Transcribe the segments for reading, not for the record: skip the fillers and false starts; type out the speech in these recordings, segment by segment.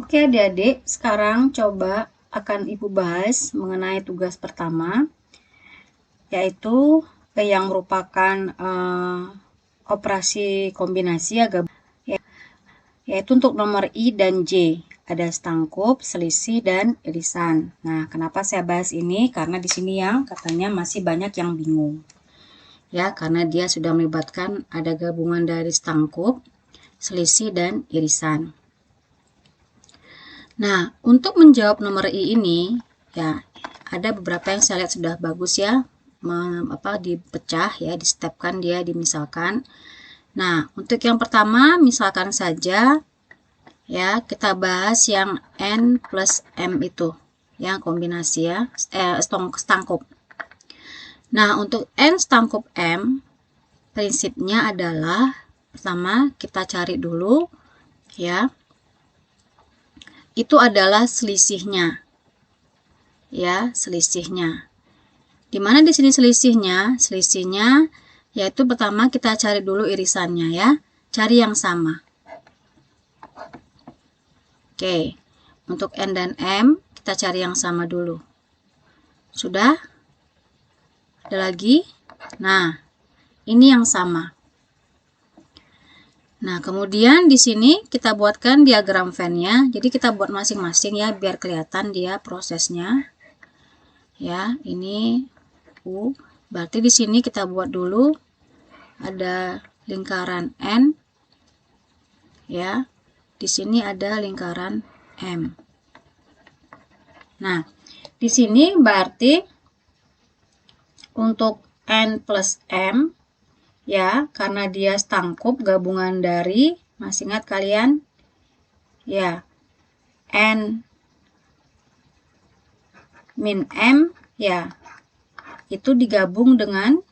Oke adik-adik, sekarang coba akan Ibu bahas mengenai tugas pertama, yaitu yang merupakan operasi kombinasi yaitu untuk nomor I dan J. Ada stangkup, selisih, dan irisan. Nah, kenapa saya bahas ini? Karena di sini yang katanya masih banyak yang bingung. Ya, karena dia sudah melibatkan ada gabungan dari stangkup, selisih, dan irisan. Nah, untuk menjawab nomor I ini, ya ada beberapa yang saya lihat sudah bagus ya, dipecah ya, di-stepkan dia, dimisalkan. Nah, untuk yang pertama, misalkan saja ya, kita bahas yang N plus M itu, yang kombinasi ya, stangkup. Nah, untuk N stangkup M, prinsipnya adalah, pertama kita cari dulu, ya, itu adalah selisihnya. Ya, selisihnya. Dimana di sini selisihnya? Selisihnya yaitu pertama kita cari dulu irisannya ya. Cari yang sama. Oke. Untuk N dan M kita cari yang sama dulu. Sudah? Ada lagi? Nah, ini yang sama. Nah, kemudian di sini kita buatkan diagram Venn-nya. Jadi kita buat masing-masing ya biar kelihatan dia prosesnya. Ya, ini U. Berarti di sini kita buat dulu ada lingkaran N. Ya. Di sini ada lingkaran M. Nah, di sini berarti untuk N plus M ya, karena dia stangkup gabungan dari, masih ingat kalian? Ya, N min M ya, itu digabung dengan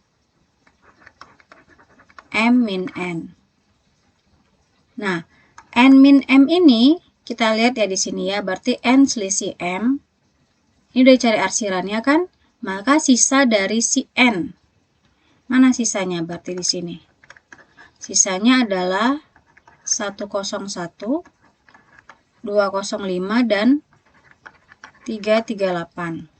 M min N. Nah, N min M ini kita lihat ya di sini ya, berarti N selisih M. Ini udah dicari arsirannya kan? Maka sisa dari si N. Mana sisanya? Berarti di sini. Sisanya adalah 101, 205 dan 338.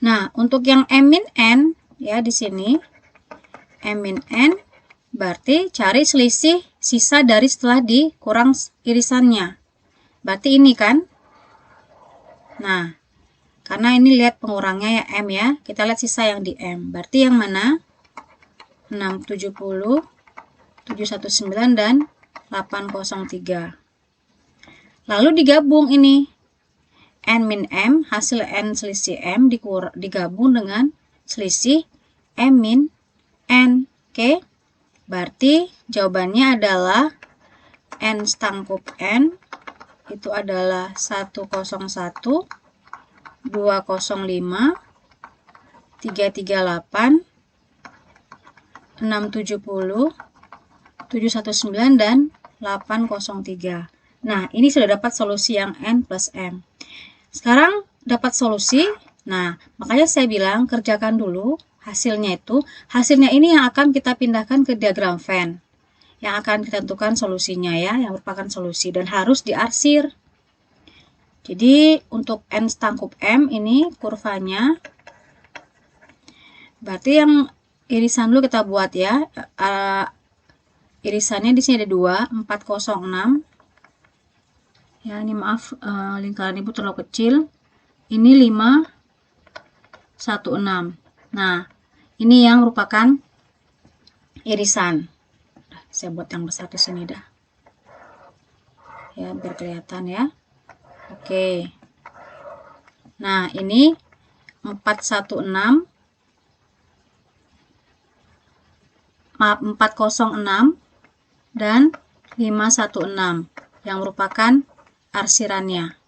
Nah, untuk yang M min N ya di sini M min N berarti cari selisih sisa dari setelah dikurang irisannya. Berarti ini kan? Nah, karena ini lihat pengurangnya ya M ya. Kita lihat sisa yang di M. Berarti yang mana? 670, 719 dan 803. Lalu digabung ini. N min M, hasil N selisih M digabung dengan selisih M min N. Oke. Berarti jawabannya adalah N stangkup N itu adalah 101, 205, 338, 670, 719 dan 803. Nah, ini sudah dapat solusi yang N plus M. Sekarang dapat solusi. Nah, makanya saya bilang kerjakan dulu hasilnya itu. Hasilnya ini yang akan kita pindahkan ke diagram Venn. Yang akan kita tentukan solusinya ya, yang merupakan solusi dan harus diarsir. Jadi untuk N stangkup M ini kurvanya. Berarti yang irisan dulu kita buat ya. Irisannya di sini ada 2, 406. Ya, ini maaf lingkaran ibu terlalu kecil. Ini 516. Nah, ini yang merupakan irisan. Saya buat yang besar di sini dah. Ya, biar kelihatan ya. Oke. Nah, ini 416. Maaf, 406 dan 516 yang merupakan arsirannya.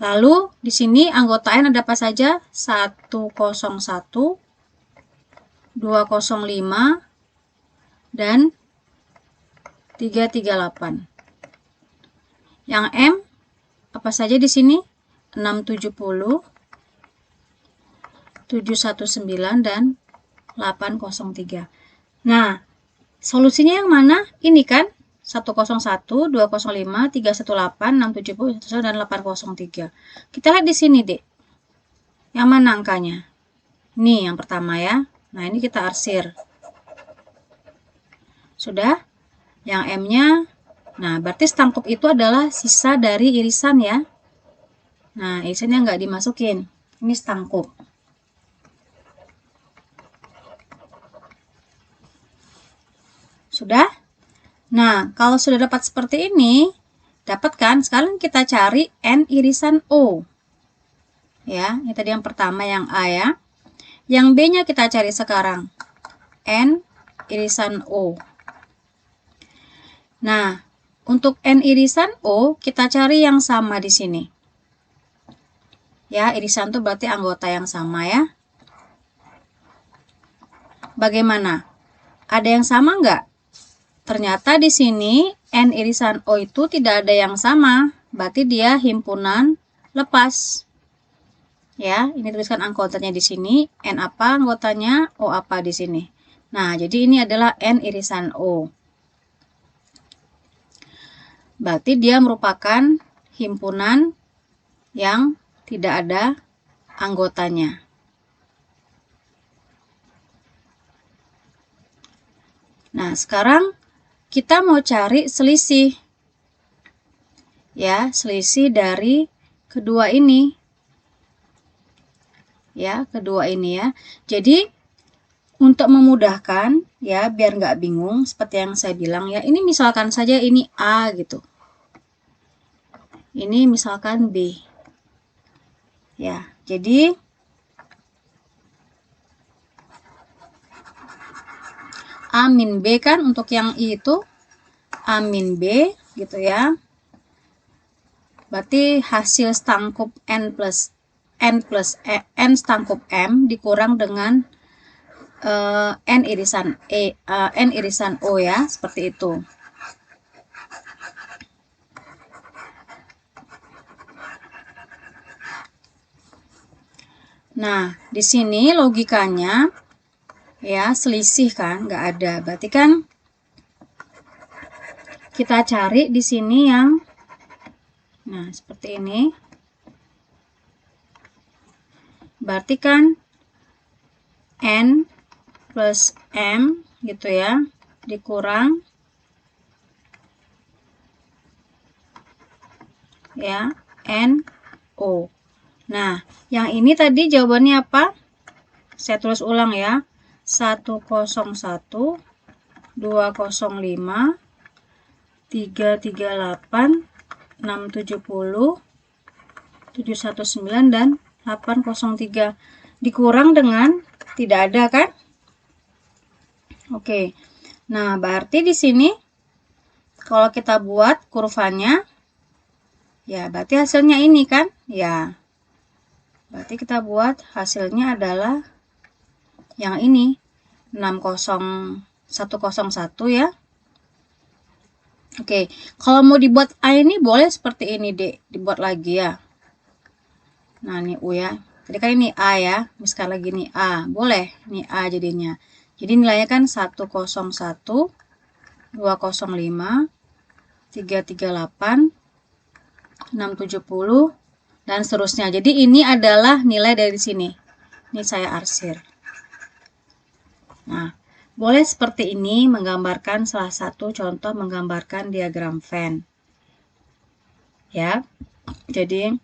Lalu di sini anggota N ada apa saja? 101, 205 dan 338. Yang M apa saja di sini? 670, 719 dan 803. Nah, solusinya yang mana? Ini kan? 101, 205, 318, 670, 1 dan 803. Kita lihat di sini, Dek. Yang mana angkanya? Ini yang pertama ya. Nah, ini kita arsir. Sudah? Yang M-nya. Nah, berarti stangkup itu adalah sisa dari irisan ya. Nah, irisannya nggak dimasukin. Ini stangkup. Sudah? Nah, kalau sudah dapat seperti ini, dapat kan? Sekarang kita cari N irisan O. Ya, ini tadi yang pertama yang A ya. Yang B-nya kita cari sekarang. N irisan O. Nah, untuk N irisan O, kita cari yang sama di sini. Ya, irisan itu berarti anggota yang sama ya. Bagaimana? Ada yang sama nggak? Ternyata di sini N irisan O itu tidak ada yang sama. Berarti dia himpunan lepas. Ya, ini tuliskan anggotanya di sini. N apa anggotanya? O apa di sini. Nah, jadi ini adalah N irisan O. Berarti dia merupakan himpunan yang tidak ada anggotanya. Nah, sekarang kita mau cari selisih. Ya, selisih dari kedua ini. Ya, kedua ini ya. Jadi untuk memudahkan ya, biar nggak bingung seperti yang saya bilang ya. Ini misalkan saja ini A gitu. Ini misalkan B. Ya, jadi A min B kan untuk yang I itu A min B gitu ya. Berarti hasil stangkup N plus N stangkup M dikurang dengan N irisan O ya, seperti itu. Nah, di sini logikanya ya selisih kan, nggak ada. Berarti kan kita cari di sini yang, nah seperti ini. Berarti kan N plus M gitu ya, dikurang ya N O. Nah, yang ini tadi jawabannya apa? Saya tulis ulang ya. 101, 205, 338, 670, 719 dan 803 dikurang dengan tidak ada kan? Oke. Nah, berarti di sini kalau kita buat kurvanya ya berarti hasilnya ini kan? Ya. Berarti kita buat hasilnya adalah yang ini 60101 ya. Oke, kalau mau dibuat A ini boleh seperti ini deh, dibuat lagi ya. Nah, ini U ya. Tadi kan ini A ya, misalkan lagi ini A, boleh ini A jadinya. Jadi nilainya kan 101, 205, 338, 670 dan seterusnya. Jadi ini adalah nilai dari sini. Ini saya arsir. Nah, boleh seperti ini menggambarkan salah satu contoh menggambarkan diagram Venn. Ya. Jadi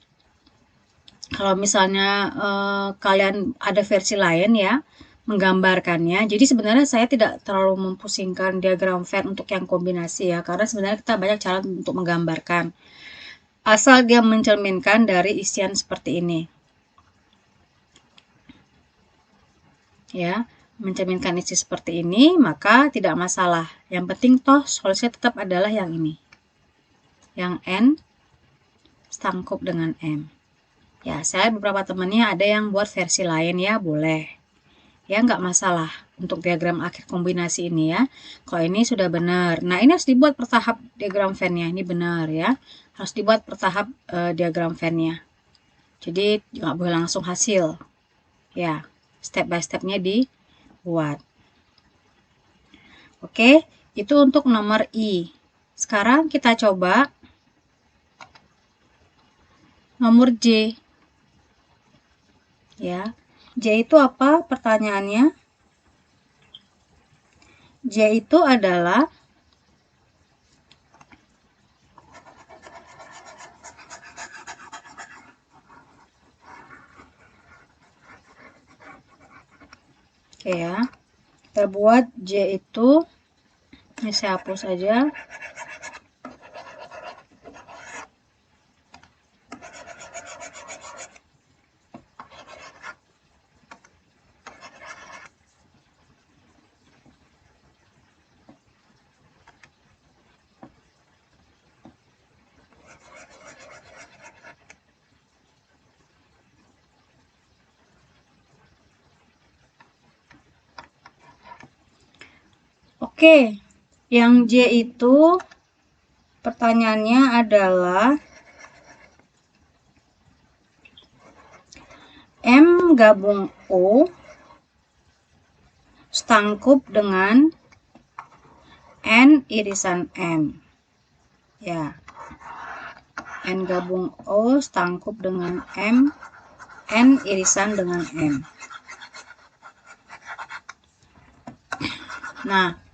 kalau misalnya kalian ada versi lain ya menggambarkannya. Jadi sebenarnya saya tidak terlalu mempusingkan diagram Venn untuk yang kombinasi ya, karena sebenarnya kita banyak cara untuk menggambarkan. Asal dia mencerminkan dari isian seperti ini. Ya, mencerminkan isi seperti ini, maka tidak masalah. Yang penting toh solusinya tetap adalah yang ini. Yang N stangkup dengan M. Ya, saya beberapa temannya ada yang buat versi lain ya, boleh. Ya, nggak masalah untuk diagram akhir kombinasi ini ya. Kalau ini sudah benar. Nah, ini harus dibuat per tahap diagram Venn-nya. Ini benar ya. Harus dibuat per tahap diagram Venn-nya. Jadi, nggak boleh langsung hasil. Ya, step by step-nya dibuat. Oke, itu untuk nomor I. Sekarang kita coba nomor J. Ya. J itu apa pertanyaannya? J itu adalah oke ya. Kita buat J itu, ini saya hapus saja. Oke, yang J itu pertanyaannya adalah M gabung O setangkup dengan N irisan M. Ya. N gabung O setangkup dengan M, N irisan dengan M. Nah,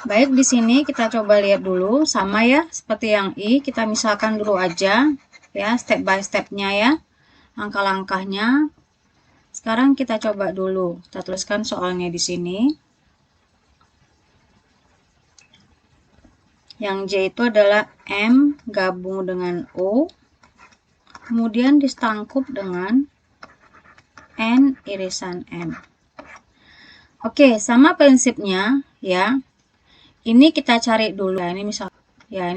baik, di sini kita coba lihat dulu, sama ya seperti yang I, kita misalkan dulu aja ya, step by stepnya ya, langkah-langkahnya. Sekarang kita coba dulu, kita tuliskan soalnya di sini. Yang J itu adalah M gabung dengan O, kemudian disetangkup dengan N irisan M. Oke, sama prinsipnya ya. Ini kita cari dulu. Ini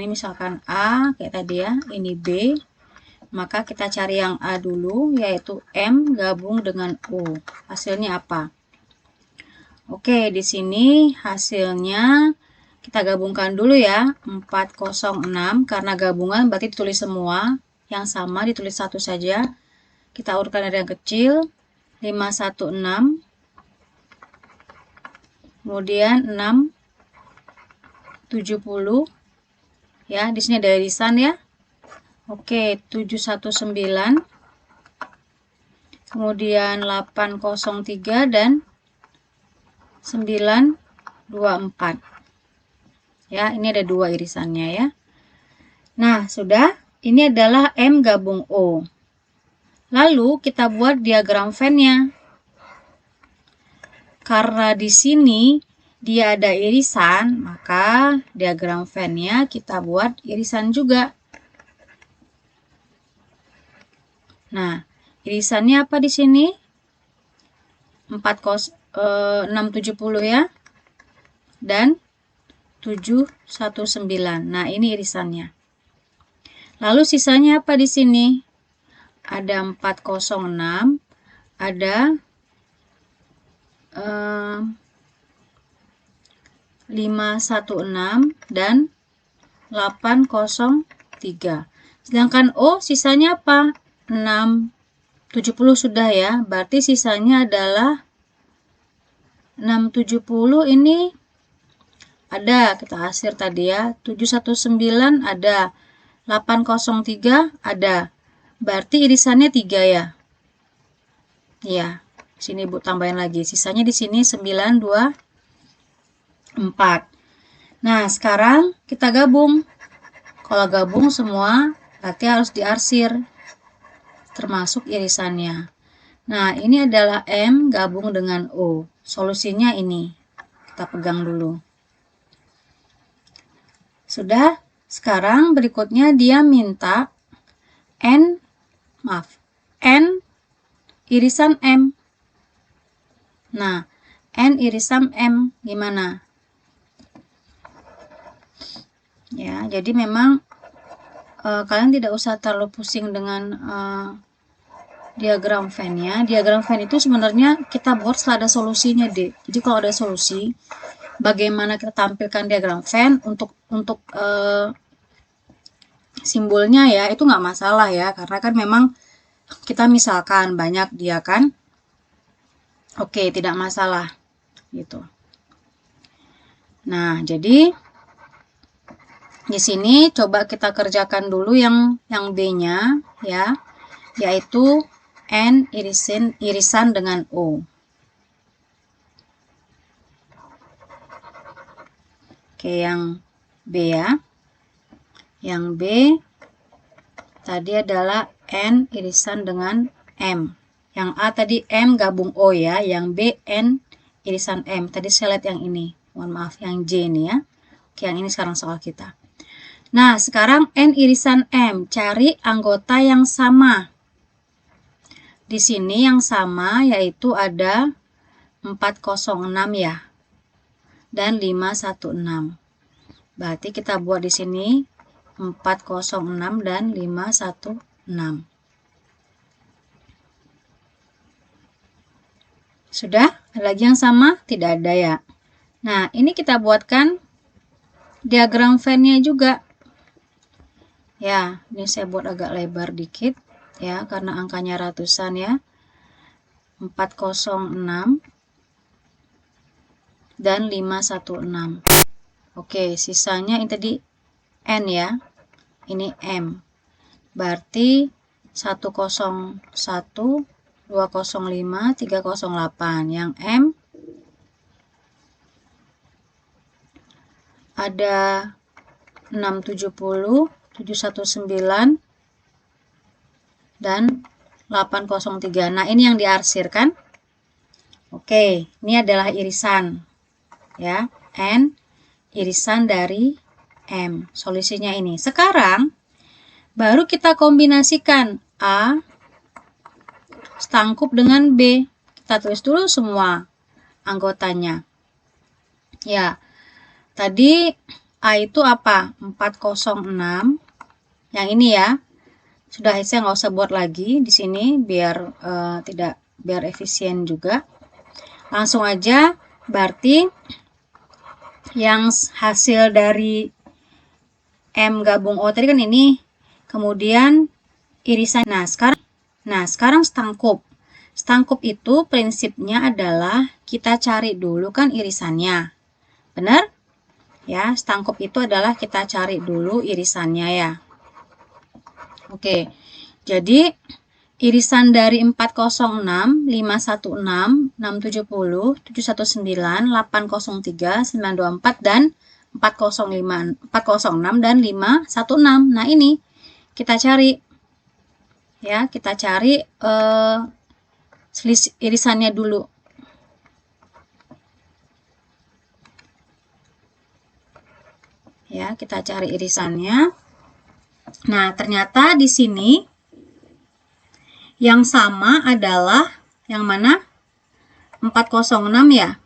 misalkan A kayak tadi ya, ini B. Maka kita cari yang A dulu, yaitu M gabung dengan O. Hasilnya apa? Oke, di sini hasilnya kita gabungkan dulu ya, 406, karena gabungan berarti ditulis semua. Yang sama ditulis satu saja. Kita urutkan dari yang kecil, 516. Kemudian 6, 70. Ya, di sini ada irisan ya. Oke, 719. Kemudian 803 dan 924. Ya, ini ada dua irisannya ya. Nah, sudah. Ini adalah M gabung O. Lalu kita buat diagram Venn-nya. Karena di sini dia ada irisan, maka diagram Venn-nya kita buat irisan juga. Nah, irisannya apa di sini? 670 ya. Dan 719. Nah, ini irisannya. Lalu sisanya apa di sini? Ada 406, ada 516 dan 803. Sedangkan O sisanya apa? 670 sudah ya. Berarti sisanya adalah 670, ini ada, kita hasil tadi ya. 719 ada. 803 ada. Berarti irisannya 3 ya. Ya. Sini Bu tambahin lagi. Sisanya di sini 924. Nah, sekarang kita gabung. Kalau gabung semua berarti harus diarsir. Termasuk irisannya. Nah, ini adalah M gabung dengan O. Solusinya ini. Kita pegang dulu. Sudah. Sekarang berikutnya dia minta N irisan M. Nah, N irisan M gimana? Ya, jadi memang kalian tidak usah terlalu pusing dengan diagram Venn-nya. Diagram Venn itu sebenarnya kita buat setelah ada solusinya, deh. Jadi kalau ada solusi, bagaimana kita tampilkan diagram Venn untuk simbolnya ya, itu nggak masalah ya, karena kan memang kita misalkan banyak dia kan. Oke, tidak masalah gitu. Nah, jadi Di sini coba kita kerjakan dulu yang B-nya ya, yaitu N irisan dengan O. Oke, yang B ya. Yang B tadi adalah N irisan dengan M. Yang A tadi M gabung O ya, yang B N irisan M. Tadi saya lihat yang ini. Mohon maaf, yang J ini ya. Oke, yang ini sekarang soal kita. Nah, sekarang N irisan M, cari anggota yang sama. Di sini yang sama yaitu ada 406 ya. Dan 516. Berarti kita buat di sini 406 dan 516. Sudah? Ada lagi yang sama? Tidak ada ya. Nah, ini kita buatkan diagram Venn-nya juga. Ya, ini saya buat agak lebar dikit ya, karena angkanya ratusan ya. 406 dan 516. Oke, sisanya ini tadi N ya. Ini M. Berarti 101, 205, 308. Yang M ada 670, 719 dan 803. Nah, ini yang diarsir kan? Oke, ini adalah irisan ya. N irisan dari M. Solusinya ini. Sekarang baru kita kombinasikan A setangkup dengan B. Kita tulis dulu semua anggotanya. Ya, tadi A itu apa? 406. Yang ini ya. Sudah, saya nggak usah buat lagi di sini biar biar efisien juga. Langsung aja, berarti yang hasil dari M gabung O tadi kan ini. Kemudian irisan. Nah, sekarang setangkup. Setangkup itu prinsipnya adalah kita cari dulu kan irisannya. Benar? Ya, setangkup itu adalah kita cari dulu irisannya ya. Oke. Jadi irisan dari 406, 516, 670, 719, 803, 924 dan 406 dan 516. Nah, ini kita cari ya, kita cari selisih irisannya dulu. Ya, kita cari irisannya. Nah, ternyata di sini yang sama adalah yang mana? 406 ya.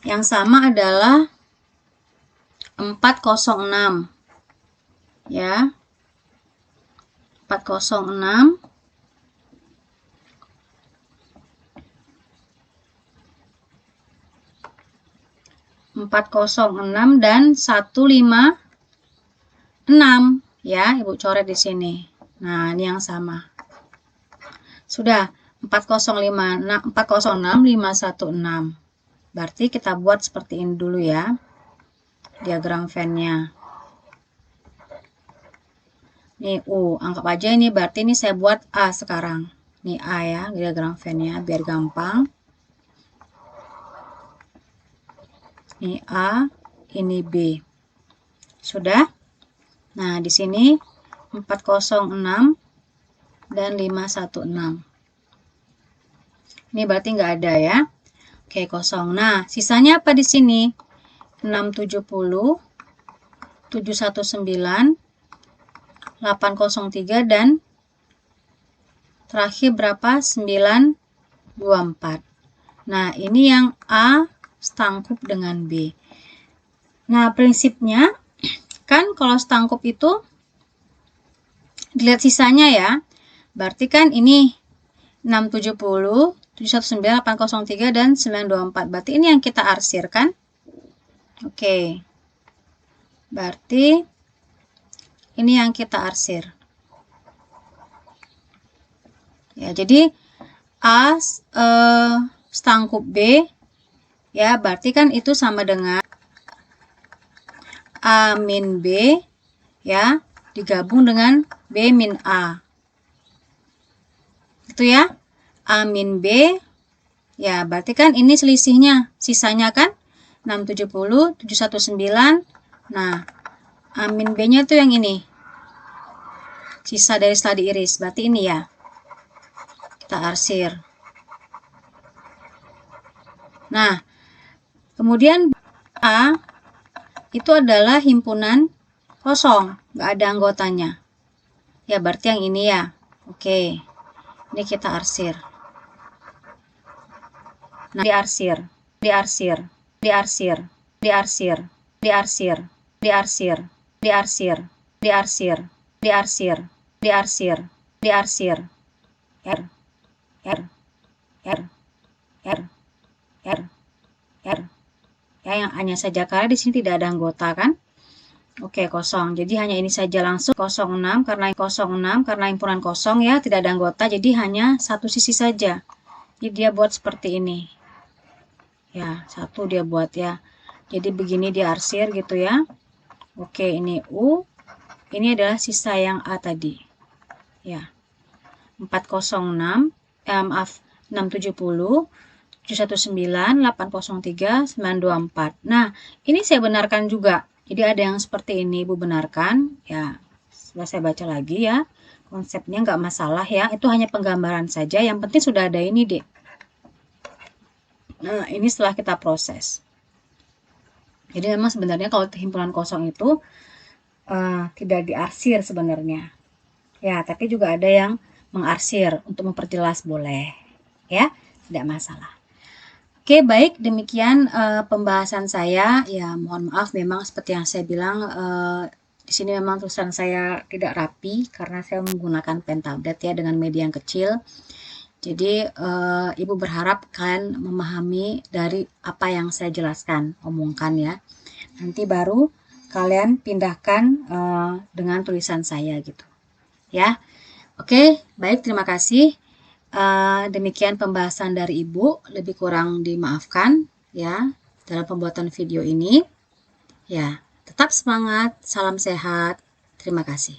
Yang sama adalah 406. Ya. 406. Dan 156 ya, Ibu coret di sini. Nah, ini yang sama. Sudah 406, 516. Berarti kita buat seperti ini dulu ya. Diagram Venn-nya. Nih U, anggap aja ini berarti ini saya buat A sekarang. Ini A ya, diagram Venn-nya biar gampang. Ini A, ini B. Sudah? Nah, di sini 406 dan 516. Ini berarti nggak ada ya. Oke, kosong. Nah, sisanya apa di sini? 670, 719, 803 dan terakhir berapa? 924. Nah, ini yang A setangkup dengan B. Nah, prinsipnya kan kalau setangkup itu dilihat sisanya ya. Berarti kan ini 670, 719, 803 dan 924. Berarti ini yang kita arsir kan? Oke. Berarti ini yang kita arsir. Ya, jadi A setangkup B ya, berarti kan itu sama dengan A min B ya, digabung dengan B min A. Itu ya. A min B ya, berarti kan ini selisihnya, sisanya kan 670, 719. Nah, A min B-nya tuh yang ini. Sisa dari setelah diiris, berarti ini ya. Kita arsir. Nah, kemudian A itu adalah himpunan kosong, nggak ada anggotanya. Ya, berarti yang ini ya. Oke, ini kita arsir. Nah, diarsir, diarsir, diarsir, diarsir, diarsir, diarsir, diarsir, diarsir, diarsir, diarsir, diarsir, R, R, R, R, R, R. Ya, yang hanya saja karena di sini tidak ada anggota kan? Oke, kosong. Jadi hanya ini saja langsung 06 karena himpunan kosong ya, tidak ada anggota. Jadi hanya satu sisi saja. Jadi dia buat seperti ini. Ya, satu dia buat ya. Jadi begini dia arsir gitu ya. Oke, ini U. Ini adalah sisa yang A tadi. Ya. 406, maaf, 670, 719, 803, 924. Nah, ini saya benarkan juga. Jadi ada yang seperti ini Ibu benarkan. Ya, sudah saya baca lagi ya. Konsepnya nggak masalah ya. Itu hanya penggambaran saja. Yang penting sudah ada ini deh. Nah, ini setelah kita proses. Jadi memang sebenarnya kalau himpunan kosong itu tidak diarsir sebenarnya. Ya, tapi juga ada yang mengarsir untuk memperjelas boleh. Ya, tidak masalah. Oke, baik. Demikian pembahasan saya. Ya, mohon maaf memang seperti yang saya bilang di sini memang tulisan saya tidak rapi karena saya menggunakan pen tablet ya dengan media yang kecil. Jadi Ibu berharap kalian memahami dari apa yang saya jelaskan, omongkan ya. Nanti baru kalian pindahkan dengan tulisan saya gitu. Ya. Oke, baik, terima kasih. Demikian pembahasan dari Ibu, lebih kurang dimaafkan ya dalam pembuatan video ini. Ya, tetap semangat, salam sehat. Terima kasih.